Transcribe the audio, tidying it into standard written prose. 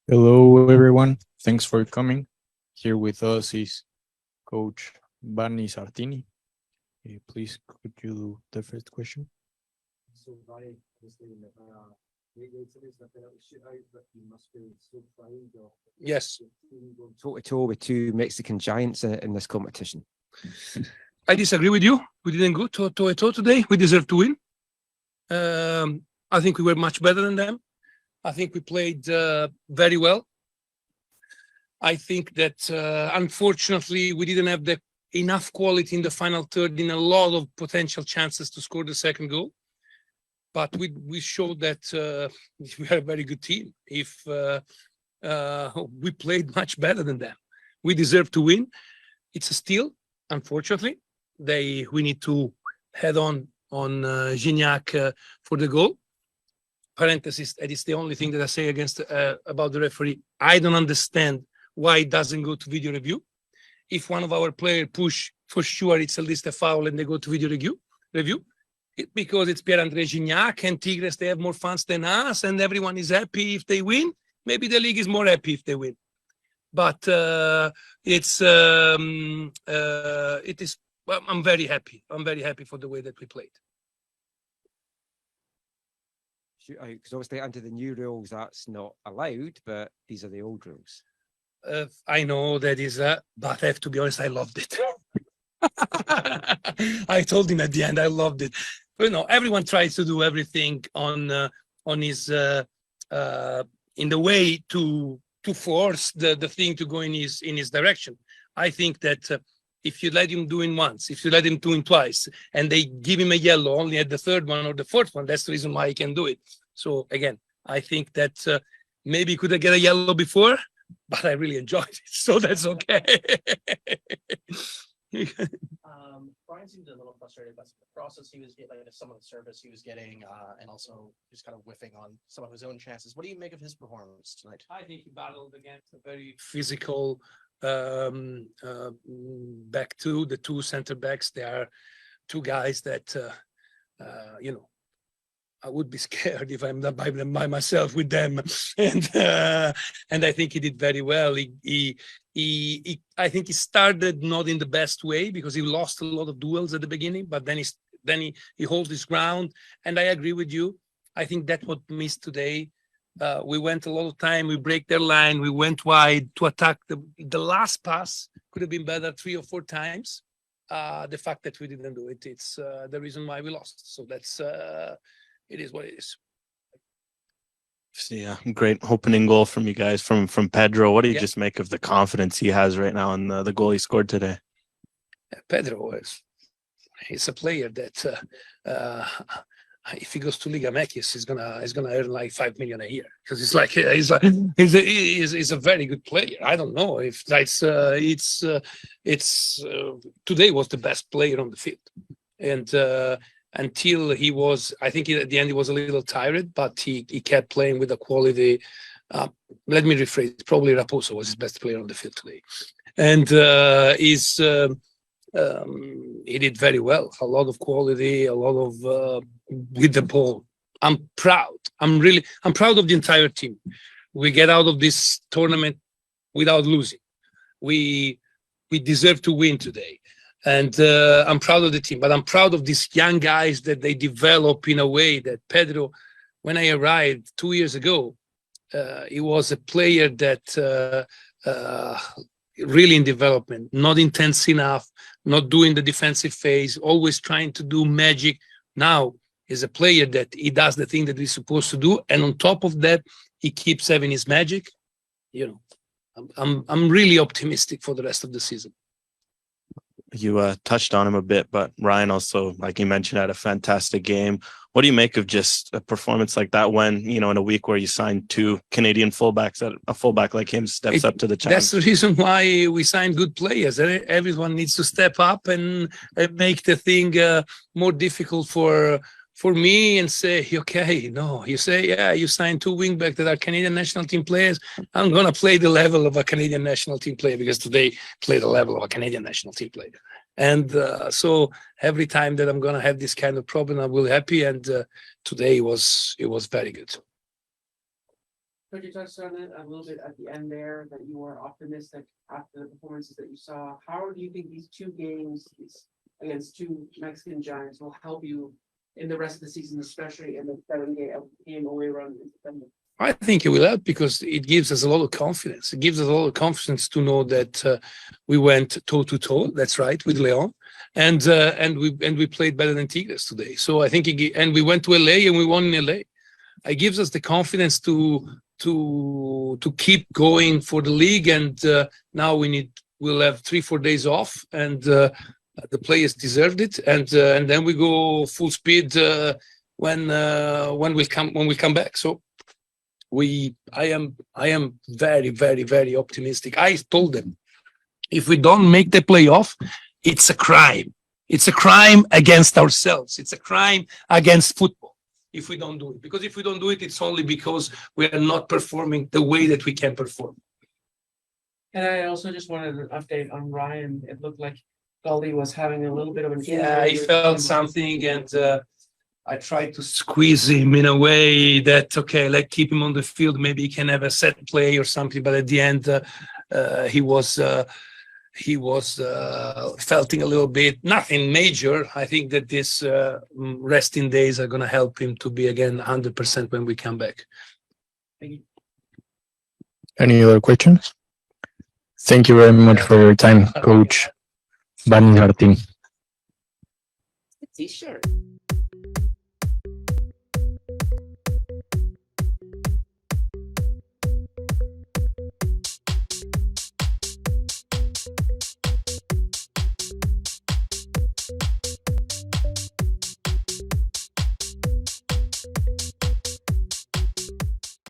Hello, everyone. Thanks for coming. Here with us is Coach Vanni Sartrini. Please, could you do the first question? So Ryan, obviously, later is that you must be so proud of. Yes, toe to toe with two Mexican giants in this competition. I disagree with you. We didn't go toe to toe today. We deserve to win. I think we were much better than them. I think we played very well. I think that unfortunately we didn't have enough quality in the final third in a lot of potential chances to score the second goal. But we showed that we are a very good team. If we played much better than them, we deserve to win. It's a steal, unfortunately. We need to head on Gignac for the goal. Parenthesis, that is the only thing that I say against about the referee. I don't understand why it doesn't go to video review. If one of our players push, for sure it's at least a foul and they go to video review. Because it's Pierre-André Gignac and Tigres, they have more fans than us and everyone is happy if they win. Maybe the league is more happy if they win. But it is, well, I'm very happy. I'm very happy for the way that we played. Because obviously under the new rules that's not allowed, but these are the old rules. I know that is, but I have to be honest, I loved it. I told him at the end, I loved it. You know, everyone tries to do everything on his in the way to force the thing to go in his direction. I think that if you let him do it once, if you let him do it twice, and they give him a yellow only at the third one or the fourth one, that's the reason why he can do it. So again, I think that maybe he could have get a yellow before, but I really enjoyed it, so that's okay. Brian seemed a little frustrated by some of the process he was getting, like some of the service he was getting, and also just kind of whiffing on some of his own chances. What do you make of his performance tonight? I think he battled against a very physical back two. The two center backs, they are two guys that you know, I would be scared if I'm not by myself with them. And I think he did very well. I think he started not in the best way because he lost a lot of duels at the beginning, but then he holds his ground. And I agree with you. I think that's what missed today. We went a lot of time, we break their line, we went wide to attack. The last pass could have been better 3 or 4 times. The fact that we didn't do it, it's the reason why we lost. So that's it is what it is. Yeah, great opening goal from you guys, from Pedro. What do you Yeah. just make of the confidence he has right now and the goal he scored today? Pedro he's a player that if he goes to Liga MX, he's gonna earn like 5 million a year because he's a very good player. I don't know if that's today was the best player on the field, and until he was, I think at the end he was a little tired, but he kept playing with the quality. Let me rephrase, probably Raposo was his best player on the field today, and he did very well. A lot of quality, a lot of with the ball. I'm proud. I'm proud of the entire team. We get out of this tournament without losing. We deserve to win today. And I'm proud of the team, but I'm proud of these young guys that they develop in a way that Pedro, when I arrived 2 years ago, he was a player that really in development, not intense enough, not doing the defensive phase, always trying to do magic. Now is a player that he does the thing that he's supposed to do, and on top of that, he keeps having his magic. You know, I'm really optimistic for the rest of the season. You touched on him a bit, but Ryan also, like you mentioned, had a fantastic game. What do you make of just a performance like that when, you know, in a week where you signed 2 Canadian fullbacks, that a fullback like him steps up to the challenge? That's the reason why we sign good players. Everyone needs to step up and make the thing more difficult for me and say, okay, no, you say, yeah, you signed 2 wingbacks that are Canadian national team players. I'm going to play the level of a Canadian national team player because today play the level of a Canadian national team player. And so every time that I'm going to have this kind of problem, I will be happy. And today it was very good. Could you touch on it a little bit at the end there, that you were optimistic after the performances that you saw? How do you think these two games against two Mexican giants will help you in the rest of the season, especially in the 7-game away run in September? I think it will help because it gives us a lot of confidence. It gives us a lot of confidence to know that we went toe to toe. That's right, with Leon, and we played better than Tigres today. So I think and we went to LA and we won in LA. It gives us the confidence to keep going for the league. And now we'll have 3-4 days off, and the players deserved it. And then we go full speed when we come back. So. I am very, very, very optimistic. I told them, if we don't make the playoff, it's a crime. It's a crime against ourselves. It's a crime against football if we don't do it. Because if we don't do it, it's only because we are not performing the way that we can perform. And I also just wanted an update on Ryan. It looked like Goldie was having a little bit of an Yeah, injury. he felt something, and I tried to squeeze him in a way that, okay, let's keep him on the field. Maybe he can have a set play or something. But at the end, he was felting a little bit. Nothing major. I think that this resting days are going to help him to be again 100% when we come back. Any other questions? Thank you very much for your time, Coach Vanni Sartrini. T-shirt.